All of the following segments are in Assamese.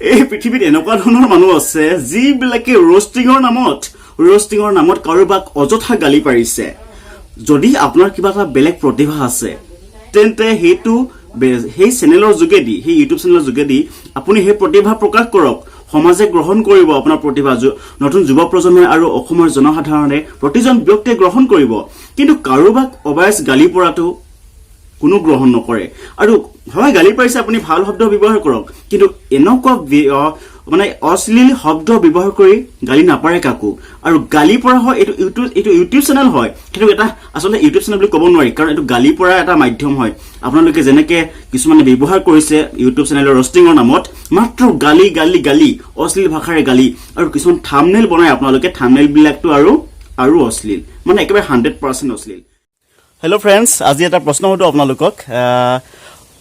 এই পৃথিৱীত এনেকুৱা ধৰণৰ মানুহ আছে যিবিলাকে ৰোষ্টিঙৰ নামত কাৰোবাক অযথা গালি পাৰিছে। যদি আপোনাৰ কিবা এটা বেলেগ প্ৰতিভা আছে তেন্তে সেইটো সেই চেনেলৰ যোগেদি, সেই ইউটিউব চেনেলৰ যোগেদি আপুনি সেই প্ৰতিভা প্ৰকাশ কৰক। সমাজে গ্ৰহণ কৰিব আপোনাৰ প্ৰতিভা, নতুন যুৱ প্ৰজন্মই আৰু অসমৰ জনসাধাৰণে প্ৰতিজন ব্যক্তিয়ে গ্ৰহণ কৰিব। কিন্তু কাৰোবাক অবাইচ গালি পৰাটো কোনো গ্ৰহণ নকৰে। আৰু হয় গালি পাৰিছে, আপুনি ভাল শব্দ ব্যৱহাৰ কৰক, কিন্তু এনেকুৱা মানে অশ্লীল শব্দ ব্যৱহাৰ কৰি গালি নাপাৰে কাকো। আৰু গালি পৰা হয় এইটো ইউটিউব চেনেল হয়, কিন্তু এটা আচলতে ইউটিউব চেনেল বুলি ক'ব নোৱাৰি, কাৰণ এইটো গালি পৰা এটা মাধ্যম হয়। আপোনালোকে যেনেকে কিছুমানে ব্যৱহাৰ কৰিছে ইউটিউব চেনেলৰ ৰষ্টিঙৰ নামত মাত্ৰ গালি গালি গালি, অশ্লীল ভাষাৰে গালি, আৰু কিছুমান থাম্বনেইল বনাই আপোনালোকে, থাম্বনেইল বিলাকটো আৰু অশ্লীল, মানে একেবাৰে 100% অশ্লীল। হেল্ল' ফ্ৰেণ্ডছ, আজি এটা প্ৰশ্ন সুধো আপোনালোকক।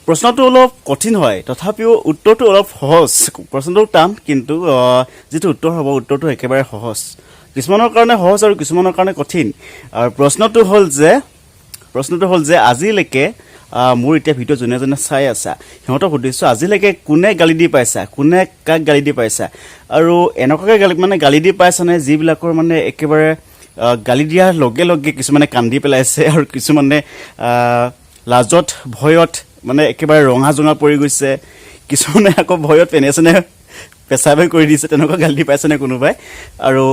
প্ৰশ্নটো অলপ কঠিন হয়, তথাপিও উত্তৰটো অলপ সহজ। প্ৰশ্নটো টান, কিন্তু যিটো উত্তৰ হ'ব উত্তৰটো একেবাৰে সহজ। কিছুমানৰ কাৰণে সহজ আৰু কিছুমানৰ কাৰণে কঠিন। আৰু প্ৰশ্নটো হ'ল যে আজিলৈকে মোৰ এতিয়া ভিডিঅ' যোনে যোনে চাই আছা সিহঁতক সুধিছোঁ, আজিলৈকে কোনে গালি দি পাইছা, কোনে কাক গালি দি পাইছা, আৰু এনেকুৱাকৈ গালি দি পাইছানে যিবিলাকৰ মানে একেবাৰে গালি দিয়াৰ লগে লগে কিছুমানে কান্দি পেলাইছে, আৰু কিছুমানে লাজত ভয়ত মানে একেবাৰে ৰঙা জঙা পৰি গৈছে, কিছুমানে আকৌ ভয়ত পেনে পেচাবে কৰি দিছে, তেনেকুৱা গালি দি পাইছেনে কোনোবাই? আৰু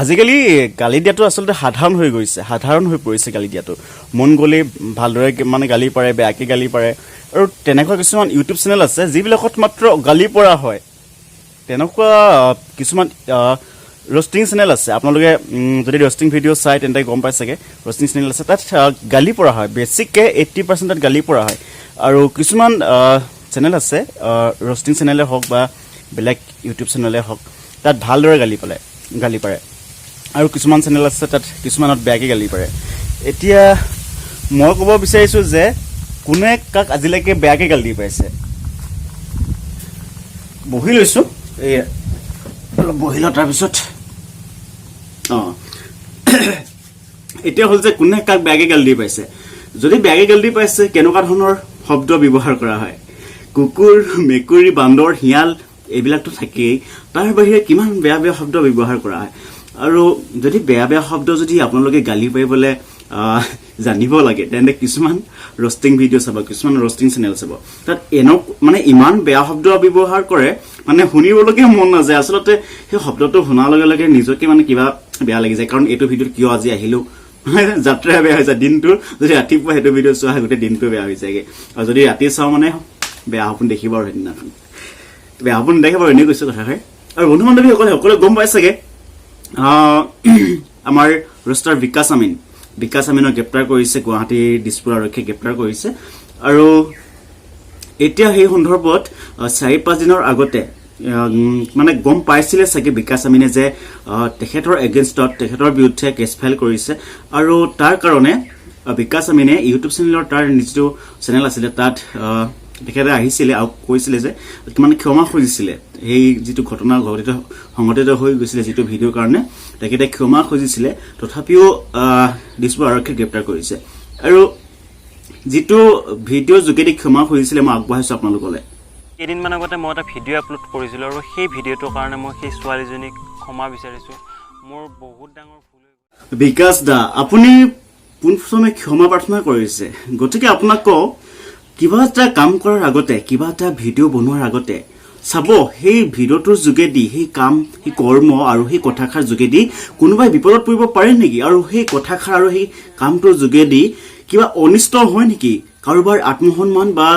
আজিকালি গালি দিয়াটো আচলতে সাধাৰণ হৈ গৈছে, সাধাৰণ হৈ পৰিছে গালি দিয়াটো। মন গ'লেই ভালদৰে মানে গালি পাৰে, বেয়াকৈ গালি পাৰে। আৰু তেনেকুৱা কিছুমান ইউটিউব চেনেল আছে যিবিলাকত মাত্ৰ গালি পৰা হয়। তেনেকুৱা কিছুমান ৰষ্টিং চেনেল আছে, আপোনালোকে যদি ৰষ্টিং ভিডিঅ' চাই তেন্তে গম পাই চাগে। ৰষ্টিং চেনেল আছে, তাত গালি পৰা হয়, বেছিকৈ 80% তাত গালি পৰা হয়। আৰু কিছুমান চেনেল আছে, ৰষ্টিং চেনেলে হওক বা বেলেগ ইউটিউব চেনেলে হওক, তাত ভালদৰে গালি পাৰে। আৰু কিছুমান চেনেল আছে তাত কিছুমানত বেয়াকৈ গালি পাৰে। এতিয়া মই ক'ব বিচাৰিছোঁ যে কোনে কাক আজিলৈকে বেয়াকৈ গালি দি পাইছে। বহি লৈছোঁ, এই বহি লওঁ, তাৰপিছত এতিয়া হ'ল যে কোনে কাক বেয়াকৈ গালি দি পাইছে। যদি বেয়াকৈ গালি দি পাইছে, কেনেকুৱা ধৰণৰ শব্দ ব্যৱহাৰ কৰা হয়। কুকুৰ, মেকুৰী, বান্দৰ, শিয়াল এইবিলাকতো থাকেই, তাৰ বাহিৰে কিমান বেয়া বেয়া শব্দ ব্যৱহাৰ কৰা হয়। আৰু যদি বেয়া বেয়া শব্দ যদি আপোনালোকে গালি পাৰিবলৈ জানিব লাগে, তেন্তে কিছুমান ৰষ্টিং ভিডিঅ' চাব, কিছুমান ৰষ্টিং চেনেল চাব, তাত মানে ইমান বেয়া শব্দ ব্যৱহাৰ কৰে, মানে শুনিবলৈকে মন নাযায়। আচলতে সেই শব্দটো শুনাৰ লগে লগে নিজকে মানে কিবা বেয়া লাগি যায়, কাৰণ এইটো ভিডিঅ'ত কিয় আজি আহিলোঁ, যাত্ৰা বেয়া হৈ যায়। দিনটো যদি ৰাতিপুৱা সেইটো ভিডিঅ' চোৱা হয়, গোটেই দিনটো বেয়া হৈ যায়গৈ। আৰু যদি ৰাতি চাওঁ মানে বেয়া সপোন দেখিব, আৰু সেইদিনাখন বেয়া সপোন নেদেখে বাৰু, এনেই কৈছোঁ কথাষাৰ। আৰু বন্ধু বান্ধৱীসকলে সকলোৱে গম পাই চাগে, আমাৰ ৰোষ্টাৰ বিকাশ আমিনক গ্ৰেপ্তাৰ কৰিছে, গুৱাহাটীৰ দিছপুৰ আৰক্ষীয়ে গ্ৰেপ্তাৰ কৰিছে। আৰু এতিয়া সেই সন্দৰ্ভত 4-5 দিনৰ আগতে মানে গম পাইছিলে চাগে বিকাশ আমিনে যে তেখেতৰ এগেইনষ্টত, তেখেতৰ বিৰুদ্ধে কেছ ফাইল কৰিছে। আৰু তাৰ কাৰণে বিকাশ আমিনে ইউটিউব চেনেলৰ তাৰ যিটো চেনেল আছিলে তাত তেখেতে আহিছিলে আৰু কৈছিলে যে মানে ক্ষমা খুজিছিলে। সেই যিটো ঘটনা সংঘটিত হৈ গৈছিলে যিটো ভিডিঅ'ৰ কাৰণে তেখেতে ক্ষমা খুজিছিলে, তথাপিও দিছপুৰ আৰক্ষীয়ে গ্ৰেপ্তাৰ কৰিছে। আৰু যিটো ভিডিঅ'ৰ যোগেদি ক্ষমা খুজিছিলে মই আগবঢ়াইছোঁ আপোনালোকলৈ। কেইদিনমান আগতে মই এটা ভিডিঅ' আপলোড কৰিছিলোঁ, আৰু সেই ভিডিঅ'টোৰ কাৰণে মই সেই ছোৱালীজনীক ক্ষমা বিচাৰিছোঁ। মোৰ বহুত ডাঙৰ ভুল হৈ গ'ল। বিকাশ দা, আপুনি পোনপ্ৰথমে ক্ষমা প্ৰাৰ্থনা কৰিছে, গতিকে আপোনাক কওঁ, কিবা এটা কাম কৰাৰ আগতে, কিবা এটা ভিডিঅ' বনোৱাৰ আগতে চাব সেই ভিডিঅ'টোৰ যোগেদি, সেই কাম, সেই কৰ্ম আৰু সেই কথাষাৰ যোগেদি কোনোবাই বিপদত পৰিব পাৰে নেকি, আৰু সেই কথাষাৰ আৰু সেই কামটোৰ যোগেদি কিবা অনিষ্ট হয় নেকি, কাৰোবাৰ আত্মসন্মান বা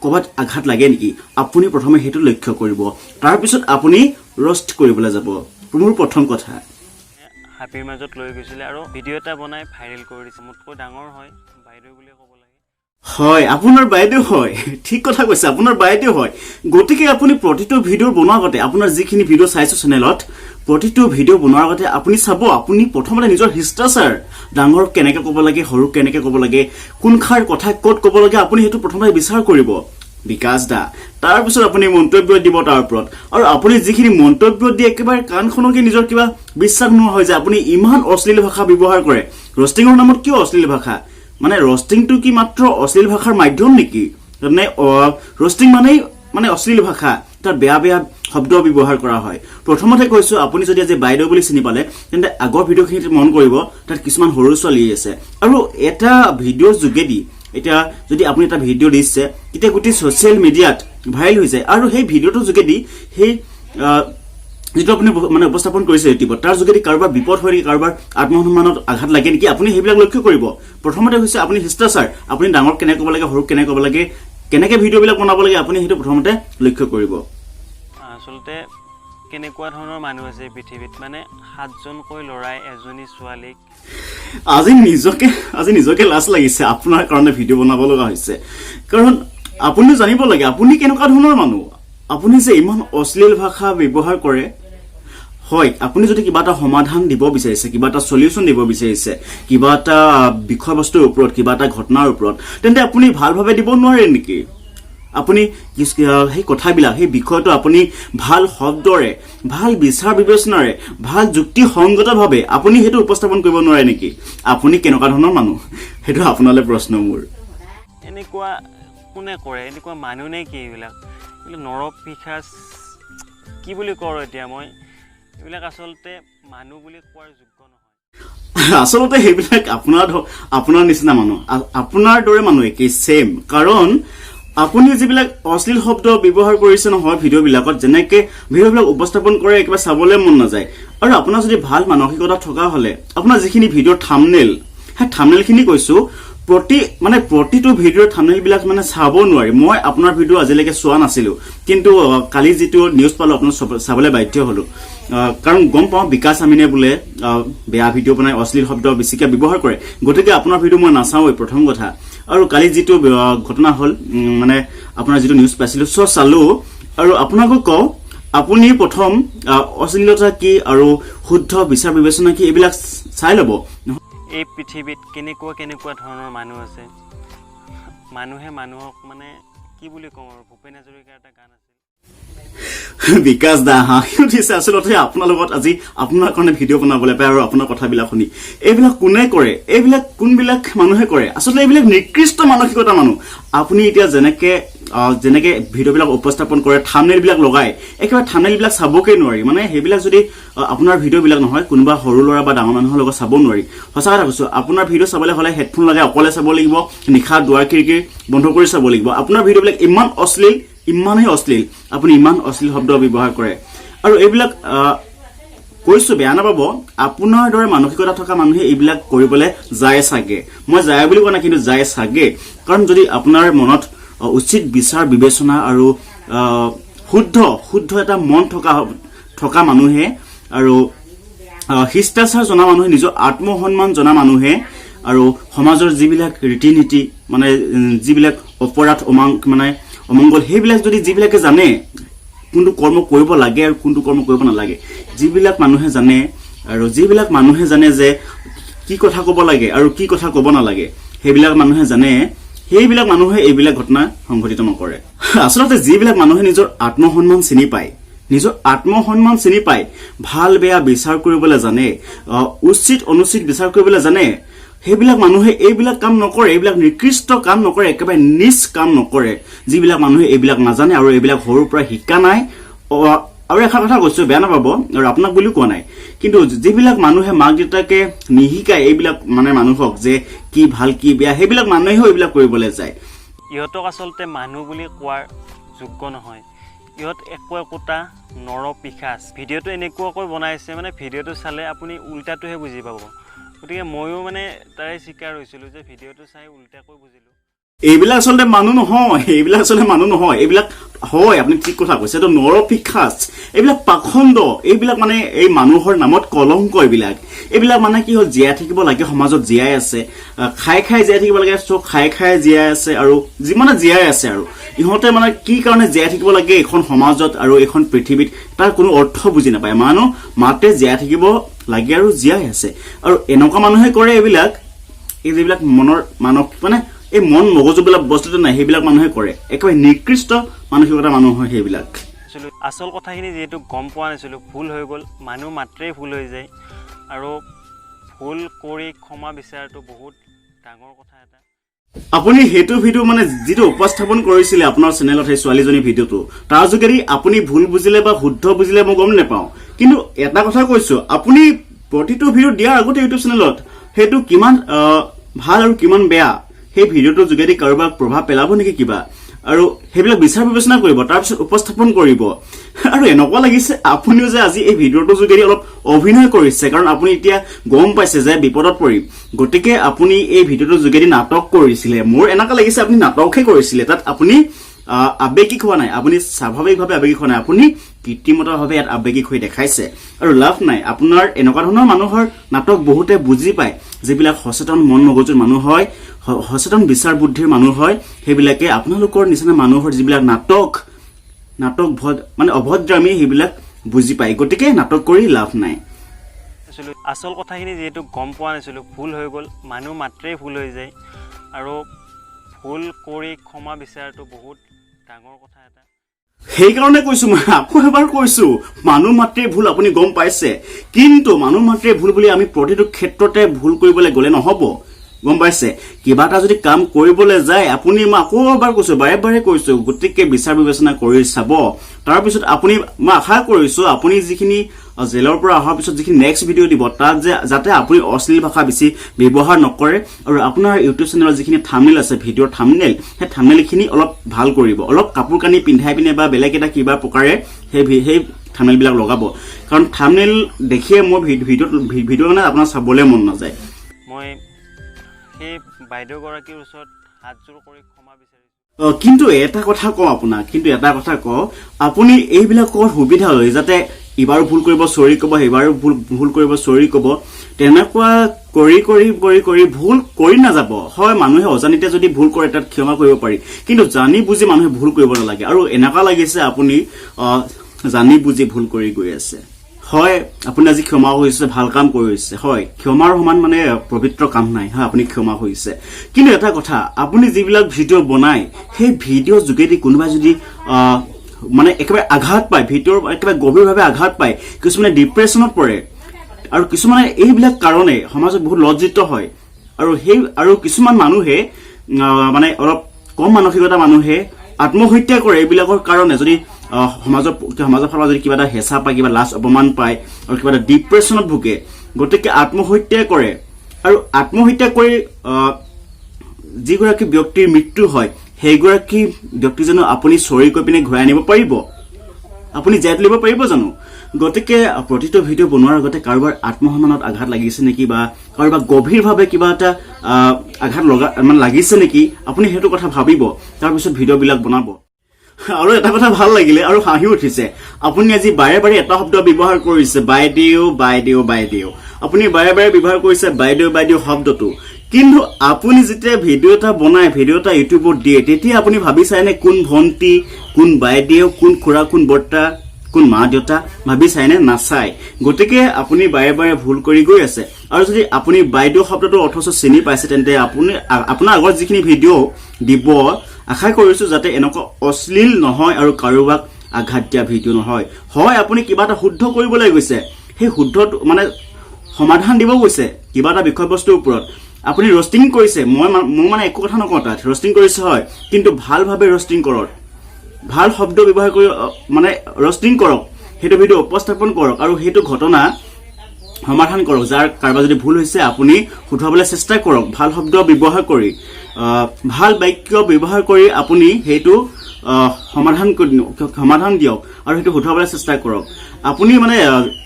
ক'ৰবাত আঘাত লাগে নেকি, আপুনি প্ৰথমে সেইটো লক্ষ্য কৰিব, তাৰপিছত আপুনি ৰষ্ট কৰিবলৈ যাব। মোৰ প্ৰথম কথা, হাবিৰ মাজত লৈ গৈছিলে আৰু ভিডিঅ' এটা বনাই ভাইৰেল কৰি দিছে। মোতকৈ ডাঙৰ হয়, বাইদেউ বুলিয়ে ক'ব লাগে। হয়, আপোনাৰ বাইদেউ হয়, ঠিক কথা কৈছে, আপোনাৰ বাইদেউ হয়। গতিকে আপুনি প্ৰতিটো ভিডিঅ' বনোৱাৰ আগতে, আপোনাৰ যিখিনি ভিডিঅ' চাইছোঁ চেনেলত, প্ৰতিটো ভিডিঅ' বনোৱাৰ আগতে আপুনি চাব, আপুনি প্ৰথমতে নিজৰ শিষ্টাচাৰ, ডাঙৰ কেনেকৈ ক'ব লাগে, সৰু কেনেকৈ ক'ব লাগে, কোনষাৰ কথা ক'ত ক'ব লাগে, আপুনি সেইটো প্ৰথমতে বিচাৰ কৰিব বিকাশ দা। তাৰপিছত আপুনি মন্তব্য দিব তাৰ ওপৰত। আৰু আপুনি যিখিনি মন্তব্য দিয়ে একেবাৰে কাণখনকে নিজৰ কিবা বিশ্বাস নোহোৱা হৈ যায়, আপুনি ইমান অশ্লীল ভাষা ব্যৱহাৰ কৰে। ৰষ্টিঙৰ নামত কিয় অশ্লীল ভাষা? মানে ৰষ্টিংটো কি মাত্ৰ অশ্লীল ভাষাৰ মাধ্যম নেকি? মানে ৰষ্টিং মানে অশ্লীল ভাষা, তাত বেয়া বেয়া শব্দ ব্যৱহাৰ কৰা হয় প্ৰথমতে কৈছো আপুনি যদি আজি বাইদেউ বুলি চিনি পালে তেন্তে আগৰ ভিডিঅ'খিনিত মন কৰিব তাত কিছুমান সৰু ছোৱালী আছে আৰু এটা ভিডিঅ'ৰ যোগেদি এটা যদি আপুনি এটা ভিডিঅ' দিছে তেতিয়া গোটেই সোশ্যাল মিডিয়াত ভাইৰেল হৈ যায় আৰু সেই ভিডিঅ'টোৰ যোগেদি সেই যেটো আপুনি মানে উপস্থাপন কৰিছে ইউটিউবত তাৰ যোগেদি কাৰোবাৰ বিপদ হৈ কাৰোবাৰ আত্মসন্মানত আঘাত লাগে নেকি আপুনি সেইবিলাক লক্ষ্য কৰিব প্ৰথমতে হৈছে আপুনি শিষ্টাচাৰ আপুনি ডাঙৰ কেনে ক'ব লাগে সৰু কেনে ক'ব লাগে কেনেকে ভিডিঅ'বিলাক বনাব লাগে আপুনি সেইটো প্ৰথমতে লক্ষ্য কৰিব আচলতে কেনেকুৱা ধৰণৰ মানুহ আছে পৃথিৱীত মানে 7জনকৈ ল'ৰাই এজনী ছোৱালীক আজি নিজকে লাজ লাগিছে আপোনাৰ কাৰণে ভিডিঅ' বনাব লগা হৈছে কাৰণ আপুনি জানিব লাগে আপুনি কেনেকুৱা ধৰণৰ মানুহ আপুনি যে ইমান অশ্লীল ভাষা ব্যৱহাৰ কৰে হয় আপুনি যদি কিবা এটা সমাধান দিব বিচাৰিছে কিবা এটা সলিউশন দিব বিচাৰিছে কিবা এটা বিষয়বস্তুৰ ওপৰত কিবা এটা ঘটনাৰ ওপৰত তেন্তে আপুনি ভালভাৱে দিব নোৱাৰে নেকি আপুনি সেই কথাবিলাক সেই বিষয়টো আপুনি ভাল শব্দৰে ভাল বিচাৰ বিবেচনাৰে ভাল যুক্তিসংগতভাৱে আপুনি হেতু উপস্থাপন কৰিব নোৱাৰে নেকি আপুনি কেনেকুৱা ধৰণৰ মানুহ হেতু আপোনালৈ প্ৰশ্ন মোৰ এনেকুৱা কোনে কৰে এনেকুৱা মানুহ নে কি এইবিলাক নৰপিশাচ কি বুলি কওঁ এতিয়া মই এইবিলাক আচলতে মানুহ বুলি কোৱাৰ যোগ্য নহয় আচলতে সেইবিলাক আপোনাৰ নিচিনা মানুহ আপোনাৰ দৰে মানুহ একেই সেম কাৰণ আপুনি যিবিলাক অশ্লীল শব্দ ব্যৱহাৰ কৰিছে নহয় ভিডিঅ'বিলাকত যেনেকে ভিডিঅ'বিলাক উপস্থাপন কৰে একেবাৰে চাবলৈ মন নাযায় আৰু আপোনাৰ যদি ভাল মানসিকতা থকা হলে আপোনাৰ যিখিনি ভিডিঅ'ৰ থাম্বনেল সেই থাম্বনেলখিনি কৈছো প্ৰতিটো ভিডিঅ'ৰ থাম্বনেল বিলাক মানে চাব নোৱাৰি মই আপোনাৰ ভিডিঅ' আজিলৈকে চোৱা নাছিলো কিন্তু কালি যেটো নিউজ পালো আপোনাৰ চাবলৈ বাধ্য হলো কাৰণ গম পাওঁ বিকাশ আমিনে বোলে বেয়া ভিডিঅ' বনাই অশ্লীল শব্দ বেছিকৈ ব্যৱহাৰ কৰে গতিকে আপোনাৰ ভিডিঅ' মই নাচাওই প্ৰথম কথা আৰু কালি যেটো ঘটনা হল মানে আপোনাৰ যেটো নিউজ পাইছিলো চালো আৰু আপোনাক কওঁ আপুনি প্ৰথম অশ্লীলতা কি আৰু শুদ্ধ বিচাৰ বিবেচনা কি এইবিলাক চাই ল'ব এই পৃথিৱীত কেনেকুৱা ধৰণৰ মানুহ আছে মানুহে মানুহক মানে কি বুলি কওঁ আৰু ভূপেন হাজৰিকাৰ এটা গান আছিল বিকাশ দা হাঁহি উঠিছে আচলতে আপোনাৰ লগত আজি আপোনাৰ কাৰণে ভিডিঅ' বনাবলৈ পাই আৰু আপোনাৰ কথাবিলাক শুনি এইবিলাক কোনে কৰে এইবিলাক কোনবিলাক মানুহে কৰে আচলতে এইবিলাক নিকৃষ্ট মানসিকতা মানুহ আপুনি এতিয়া যেনেকে ভিডিঅ'বিলাক উপস্থাপন কৰে থাম্বনেলবিলাক লগাই একেবাৰে থাম্বনেলবিলাক চাবকৈ নোৱাৰি মানে সেইবিলাক যদি আপোনাৰ ভিডিঅ'বিলাক নহয় কোনোবা সৰু ল'ৰা বা ডাঙৰ মানুহৰ লগত চাব নোৱাৰি সঁচা কথা কৈছো আপোনাৰ ভিডিঅ' চাবলৈ হ'লে হেডফোন লগাই অকলে চাব লাগিব নিশা দুৱাৰ খিৰিকী বন্ধ কৰি চাব লাগিব আপোনাৰ ভিডিঅ'বিলাক ইমান অশ্লীল ইমানেই অশ্লীল আপুনি ইমান অশ্লীল শব্দ ব্যৱহাৰ কৰে আৰু এইবিলাক কৈছো বেয়া নাপাব আপোনাৰ দৰে মানসিকতা থকা মানুহে এইবিলাক কৰিবলৈ যায় চাগে মই যায় বুলি কোৱা নাই কিন্তু যায় চাগে কাৰণ যদি আপোনাৰ মনত উচিত বিচাৰ বিবেচনা আৰু শুদ্ধ এটা মন থকা মানুহে আৰু শিষ্টাচাৰ জনা মানুহে নিজৰ আত্মসন্মান জনা মানুহে আৰু সমাজৰ যিবিলাক ৰীতি নীতি মানে যিবিলাক অপৰাধ মানে অমংগল সেইবিলাক যদি যিবিলাকে জানে কোনটো কৰ্ম কৰিব লাগে আৰু কোনটো কৰ্ম কৰিব নালাগে যিবিলাক মানুহে জানে আৰু যিবিলাক মানুহে জানে যে কি কথা ক'ব লাগে আৰু কি কথা ক'ব নালাগে সেইবিলাক মানুহে জানে সেইবিলাক মানুহে এইবিলাক ঘটনা সংঘটিত নকৰে আচলতে যিবিলাক মানুহে নিজৰ আত্মসন্মান চিনি পায় ভাল বেয়া বিচাৰ কৰিবলৈ জানে উচিত অনুচিত বিচাৰ কৰিবলৈ জানে সেইবিলাক মানুহে এইবিলাক কাম নকৰে এইবিলাক নিকৃষ্ট কাম নকৰে একেবাৰে নিচ কাম নকৰে যিবিলাক মানুহে এইবিলাক নাজানে আৰু এইবিলাক সৰুৰ পৰা শিকা নাই আৰু এটা কথা কৈছো বেয়া নাপাব আৰু আপোনাক বুলি কোৱা নাই কিন্তু যিবিলাক মানুহে মাক দেউতাকে নিহিকায় এইবিলাক মানে মানুহক যে কি ভাল কি বেয়া সেইবিলাক মানুহেও এইবিলাক কৰিবলৈ যায় ইহঁতক আচলতে মানুহ বুলি কোৱাৰ যোগ্য নহয় ইহঁত একোটা নৰপিশাচ ভিডিঅ'টো এনেকুৱাকৈ বনাইছে মানে ভিডিঅ'টো চালে আপুনি উল্টাটোহে বুজি পাব গতিকে ময়ো মানে তাৰে চিকাৰ হৈছিলো যে ভিডিঅ'টো চাই উল্টাকৈ বুজিলো এইবিলাক আচলতে মানুহ নহয় এইবিলাক হয় আপুনি ঠিক কথা কৈছে এইটো নৰপিশাচ এইবিলাক পাখণ্ড এইবিলাক মানে এই মানুহৰ নামত কলংক এইবিলাক মানে কি হ'ল জীয়াই থাকিব লাগে সমাজত জীয়াই আছে খাই জীয়াই থাকিব লাগে চব খাই জীয়াই আছে আৰু যিমানে জীয়াই আছে আৰু ইহঁতে মানে কি কাৰণে জীয়াই থাকিব লাগে এখন সমাজত আৰু এখন পৃথিৱীত তাৰ কোনো অৰ্থ বুজি নাপায় মানুহ মাতে জীয়াই থাকিব লাগে আৰু জীয়াই আছে আৰু এনেকুৱা মানুহে কৰে এইবিলাক এই যিবিলাক মনৰ মানে এই মন মগজুবিলাক বস্তুটো নাই সেইবিলাক মানুহে কৰে একেবাৰে নিকৃষ্ট মানসিকতা মানুহ হয় সেইবিলাক আচল কথাখিনি যেহেতু গম পোৱা নাছিলো ভুল হৈ গ'ল মানুহ মাত্ৰেই ভুল হৈ যায় আৰু ভুল কৰি ক্ষমা বিচাৰাটো বহুত ডাঙৰ কথা এটা আপুনি সেইটো ভিডিঅ' মানে যিটো উপস্থাপন কৰিছিলে আপোনাৰ চেনেলত সেই ছোৱালীজনীৰ ভিডিঅ'টো তাৰ যোগেদি আপুনি ভুল বুজিলে বা শুদ্ধ বুজিলে মই গম নাপাওঁ কিন্তু এটা কথা কৈছো আপুনি প্ৰতিটো ভিডিঅ' দিয়াৰ আগতে ইউটিউব চেনেলত সেইটো কিমান ভাল আৰু কিমান বেয়া সেই ভিডিঅ'টোৰ যোগেদি কাৰোবাক প্ৰভাৱ পেলাব নেকি কিবা আৰু সেইবিলাক বিচাৰ বিবেচনা কৰিব তাৰপিছত উপস্থাপন কৰিব আৰু এনেকুৱা লাগিছে আপুনিও যে আজি এই ভিডিঅ'টোৰ যোগেদি অলপ অভিনয় কৰিছে কাৰণ আপুনি এতিয়া গম পাইছে যে বিপদত পৰিম গতিকে আপুনি এই ভিডিঅ'টোৰ যোগেদি নাটক কৰিছিলে মোৰ এনেকুৱা লাগিছে আপুনি নাটকহে কৰিছিলে তাত আপুনি আবেগিক হোৱা নাই আপুনি স্বাভাৱিকভাৱে আবেগিক হোৱা নাই আপুনি কৃত্ৰিমতাভাৱে ইয়াত আবেগিক হৈ দেখাইছে আৰু লাভ নাই আপোনাৰ এনেকুৱা ধৰণৰ মানুহৰ নাটক বহুতে বুজি পায় যিবিলাক সচেতন মন মগজুৰ মানুহ হয় সচেতন বিচাৰ বুদ্ধিৰ মানুহ হয় সেইবিলাকে আপোনালোকৰ নিচিনা মানুহৰ যিবিলাক নাটক মানে অভদ্ৰামী সেইবিলাক বুজি পায় গতিকে নাটক কৰি লাভ নাই আচল কথাখিনি যিহেতু গম পোৱা নাছিলোঁ ভুল হৈ গ'ল মানুহ মাত্ৰেই ভুল হৈ যায় আৰু ভুল কৰি ক্ষমা বিচাৰাটো বহুত ডাঙৰ কথা এটা সেইকাৰণে কৈছো মই আকৌ এবাৰ কৈছো মানুহ মাত্ৰেই ভুল আপুনি গম পাইছে কিন্তু মানুহ মাত্ৰেই ভুল বুলি আমি প্ৰতিটো ক্ষেত্ৰতে ভুল কৰিবলৈ গ'লে নহ'ব গম পাইছে কিবা এটা যদি কাম কৰিবলৈ যায় আপুনি মই আকৌ এবাৰ কৈছো বাৰে বাৰে কৈছো গতিকে বিচাৰ বিবেচনা কৰি চাব তাৰপিছত আপুনি মই আশা কৰিছো আপুনি যিখিনি জেলৰ পৰা অহাৰ পিছত যিখিনি নেক্সট ভিডিঅ' দিব তাত যে যাতে আপুনি অশ্লীল ভাষা বেছি ব্যৱহাৰ নকৰে আৰু আপোনাৰ ইউটিউব চেনেলৰ যিখিনি থাম্বনেইল আছে ভিডিঅ'ৰ থাম্বনেইল সেই থাম্বনেইলখিনি অলপ ভাল কৰিব অলপ কাপোৰ কানি পিন্ধাই পিনে বা বেলেগ এটা কিবা প্ৰকাৰে সেই থাম্বনেইলবিলাক লগাব কাৰণ থাম্বনেইল দেখিয়ে মোৰ ভিডিঅ' মানে আপোনাৰ চাবলৈ মন নাযায় মই সেই বাইদেউগৰাকীৰ ওচৰত হাতযোৰ কৰি ক্ষমা বিচাৰিছোঁ কিন্তু এটা কথা কওঁ আপোনাক আপুনি এইবিলাকৰ সুবিধা লৈ যাতে ইবাৰো ভুল কৰিব চৰি ক'ব সেইবাৰো ভুল কৰিব চৰি ক'ব তেনেকুৱা কৰি ভুল কৰি নাযাব হয় মানুহে অজানিতে যদি ভুল কৰে তাত ক্ষমা কৰিব পাৰি কিন্তু জানি বুজি মানুহে ভুল কৰিব নালাগে আৰু এনেকুৱা লাগিছে আপুনি জানি বুজি ভুল কৰি গৈ আছে হয় আপুনি আজি ক্ষমা হৈছে ভাল কাম কৰিছে হয় ক্ষমাৰ সমান মানে পবিত্ৰ কাম নাই হয় আপুনি ক্ষমা হৈছে কিন্তু এটা কথা আপুনি যিবিলাক ভিডিঅ' বনায় সেই ভিডিঅ'ৰ যোগেদি কোনোবাই যদি মানে একেবাৰে আঘাত পায় ভিডিঅ'ৰ একেবাৰে গভীৰভাৱে আঘাত পায় কিছুমানে ডিপ্ৰেশ্যনত পৰে আৰু কিছুমানে এইবিলাক কাৰণে সমাজত বহুত লজ্জিত হয় আৰু কিছুমান মানুহে মানে অলপ কম মানসিকতা মানুহে আত্মহত্যা কৰে এইবিলাকৰ কাৰণে যদি সমাজৰ ফালৰ যদি কিবা এটা হেঁচা পায় কিবা লাজ অপমান পায় আৰু কিবা এটা ডিপ্ৰেশ্যনত ভোগে গতিকে আত্মহত্যা কৰে আৰু আত্মহত্যা কৰি যিগৰাকী ব্যক্তিৰ মৃত্যু হয় সেইগৰাকী ব্যক্তিজনক আপুনি চৰি কৰি পিনে ঘূৰাই আনিব পাৰিব আপুনি জীয়াই তুলিব পাৰিব জানো গতিকে প্ৰতিটো ভিডিঅ' বনোৱাৰ আগতে কাৰোবাৰ আত্মসন্মানত আঘাত লাগিছে নেকি বা কাৰোবাৰ গভীৰভাৱে কিবা এটা আঘাত মানে লাগিছে নেকি আপুনি সেইটো কথা ভাবিব তাৰপিছত ভিডিঅ'বিলাক বনাব আৰু এটা কথা ভাল লাগিলে আৰু হাঁহি উঠিছে আপুনি আজি বাৰে বাৰে এটা শব্দ ব্যৱহাৰ কৰিছে বাইদেউ আপুনি বাৰে বাৰে ব্যৱহাৰ কৰিছে বাইদেউ শব্দটো কিন্তু আপুনি যেতিয়া ভিডিঅ' এটা বনায় ভিডিঅ' এটা ইউটিউবত দিয়ে তেতিয়া আপুনি ভাবি চায়নে কোন ভণ্টি কোন বাইদেউ কোন খুৰা কোন বৰ্তা কোন মা দেউতা ভাবি চায়নে নাচায় গতিকে আপুনি বাৰে বাৰে ভুল কৰি গৈ আছে আৰু যদি আপুনি বাইদেউ শব্দটো অৰ্থচ চিনি পাইছে তেন্তে আপুনি আপোনাৰ আগত যিখিনি ভিডিঅ' দিব আশা কৰিছো যাতে এনেকুৱা অশ্লীল নহয় আৰু কাৰোবাক আঘাত দিয়া ভিডিঅ' নহয় হয় আপুনি কিবা এটা শুদ্ধ কৰিবলৈ গৈছে সেই শুদ্ধটো মানে সমাধান দিব গৈছে কিবা এটা বিষয়বস্তুৰ ওপৰত আপুনি ৰষ্টিং কৰিছে মই মানে একো কথা নকওঁ তাত ৰষ্টিং কৰিছে হয় কিন্তু ভালভাৱে ৰষ্টিং কৰক ভাল শব্দ ব্যৱহাৰ কৰি মানে ৰষ্টিং কৰক সেইটো ভিডিঅ' উপস্থাপন কৰক আৰু সেইটো ঘটনা সমাধান কৰক যাৰ কাৰোবাৰ যদি ভুল হৈছে আপুনি শুধৰাবলৈ চেষ্টা কৰক ভাল শব্দ ব্যৱহাৰ কৰি ভাল বাক্য ব্যৱহাৰ কৰি আপুনি সেইটো সমাধান দিয়ক আৰু সেইটো শুধৰাবলৈ চেষ্টা কৰক আপুনি মানে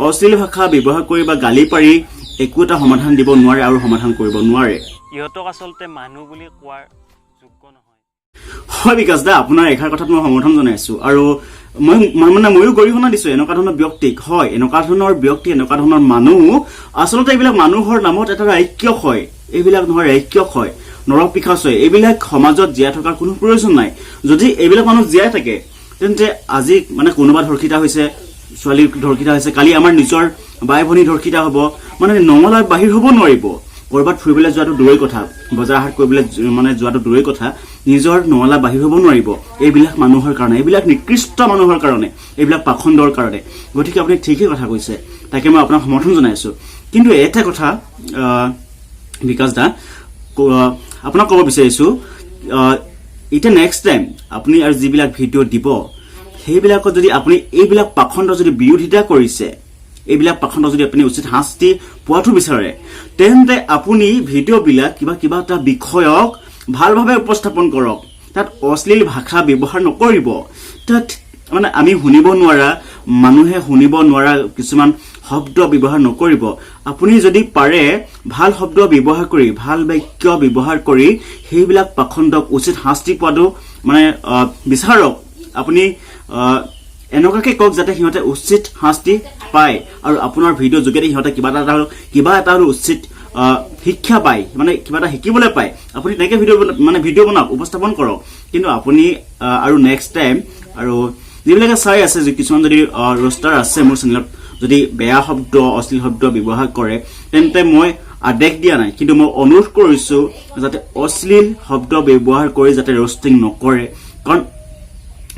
অশ্লীল ভাষা ব্যৱহাৰ কৰি বা গালি পাৰি একো এটা সমাধান দিব নোৱাৰে আৰু সমাধান কৰিব নোৱাৰে ইহঁতক আচলতে মানুহ বুলি কোৱাৰ যোগ্য নহয় হয় বিকাশ দা আপোনাৰ এষাৰ কথাত মই সমৰ্থন জনাইছো আৰু ময়ো গৰিহণা দিছো এনেকুৱা ধৰণৰ ব্যক্তিক হয় এনেকুৱা ধৰণৰ ব্যক্তি এনেকুৱা ধৰণৰ মানুহ আচলতে এইবিলাক মানুহৰ নামত এটা ঐক্য হয় এইবিলাক নহয় ঐক্য হয় নৰক পিশাচ হয় এইবিলাক সমাজত জীয়াই থকাৰ কোনো প্ৰয়োজন নাই যদি এইবিলাক মানুহ জীয়াই থাকে তেন্তে আজি মানে কোনোবা ধৰ্ষিত হৈছে ছোৱালী ধৰ্ষিত হৈছে কালি আমাৰ নিজৰ বাই ভনী ধৰ্ষিত হ'ব মানে নঙলাৰ বাহিৰ হ'ব নোৱাৰিব কৰবাত ফুৰিবলৈ যোৱাটো দূৰৈ কথা বজাৰ হাট কৰিবলৈ মানে যোৱাটো দূৰৈ কথা নিজৰ নঙলা বাহিৰ হ'ব নোৱাৰিব এইবিলাক মানুহৰ কাৰণে এইবিলাক নিকৃষ্ট মানুহৰ কাৰণে এইবিলাক পাখণ্ডৰ কাৰণে গতিকে আপুনি ঠিকই কথা কৈছে তাকে মই আপোনাক সমৰ্থন জনাইছো কিন্তু এটা কথা বিকাশ দা আপোনাক ক'ব বিচাৰিছোঁ এতিয়া নেক্সট টাইম আপুনি আৰু যিবিলাক ভিডিঅ' দিব সেইবিলাকত যদি আপুনি এইবিলাক পাখণ্ড যদি বিৰোধিতা কৰিছে, এইবিলাক পাখণ্ড যদি আপুনি উচিত শাস্তি পোৱাটো বিচাৰে, তেন্তে আপুনি ভিডিঅ'বিলাক কিবা এটা বিষয়ক ভালভাৱে উপস্থাপন কৰক। তাত অশ্লীল ভাষা ব্যৱহাৰ নকৰিব। তাত মানে আমি শুনিব নোৱাৰা, মানুহে শুনিব নোৱাৰা কিছুমান শব্দ ব্যৱহাৰ নকৰিব। আপুনি যদি পাৰে ভাল শব্দ ব্যৱহাৰ কৰি, ভাল বাক্য ব্যৱহাৰ কৰি সেইবিলাক পাখণ্ডক উচিত শাস্তি পোৱাটো মানে বিচাৰক। আপুনি এনেকুৱাকে কওক যাতে সিহঁতে উচিত শাস্তি পায় আৰু আপোনাৰ ভিডিঅ'ৰ যোগেদি সিহঁতে কিবা এটা উচিত শিক্ষা পায়, মানে কিবা এটা শিকিবলৈ পায়। আপুনি তেনেকে ভিডিঅ' বনাওক, উপস্থাপন কৰক। কিন্তু আপুনি আৰু নেক্সট টাইম আৰু যিবিলাকে চাই আছে, কিছুমান যদি ৰোষ্টাৰ আছে মোৰ চেনেলত, যদি বেয়া শব্দ অশ্লীল শব্দ ব্যৱহাৰ কৰে, তেন্তে মই আদেশ দিয়া নাই, কিন্তু মই অনুৰোধ কৰিছো যাতে অশ্লীল শব্দ ব্যৱহাৰ কৰি যাতে ৰোষ্টিং নকৰে। কাৰণ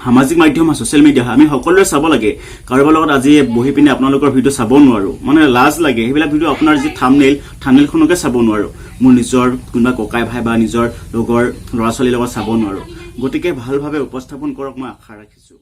সামাজিক মাধ্যম হয়, ছচিয়েল মিডিয়া হয়, আমি সকলোৱে চাব লাগে। কাৰোবাৰ লগত আজি বহি পিনে আপোনালোকৰ ভিডিঅ' চাব নোৱাৰো, মানে লাজ লাগে। সেইবিলাক ভিডিঅ' আপোনাৰ যি থামনেইলখনকে চাব নোৱাৰো, মোৰ নিজৰ কোনোবা ককাই ভাই বা নিজৰ লগৰ ল'ৰা ছোৱালীৰ লগত চাব নোৱাৰো। গতিকে ভালভাৱে উপস্থাপন কৰক, মই আশা ৰাখিছো।